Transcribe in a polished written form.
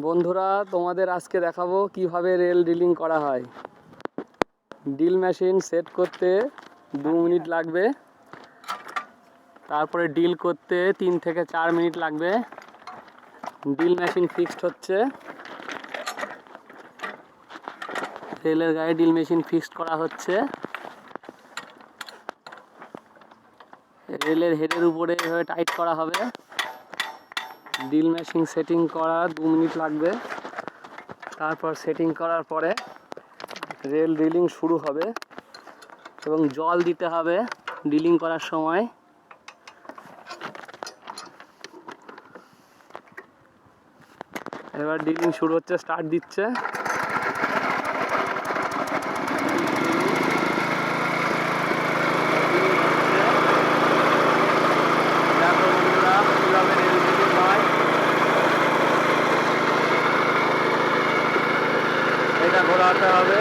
বন্ধুরা, তোমাদের আজকে দেখাবো কিভাবে রেল ড্রিলিং করা হয়। ড্রিল মেশিন সেট করতে 2 মিনিট লাগবে, তারপরে ড্রিল করতে 3 থেকে 4 মিনিট লাগবে। ড্রিল মেশিন ফিক্সড হচ্ছে, রেলের গায়ে ড্রিল মেশিন ফিক্সড করা হচ্ছে। রেলের হেডের উপরে এভাবে টাইট করা হবে। ড্রিল মেশিন সেটিং করা 2 মিনিট লাগবে। তারপর সেটিং করার পরে রেল ড্রিলিং শুরু হবে এবং জল দিতে হবে ড্রিলিং করার সময়। এবার ড্রিলিং শুরু হচ্ছে, স্টার্ট দিচ্ছে। দেখো বন্ধুরা, কীভাবে রেল ড্রিলিং হয়। এটা ঘোরাতে হবে।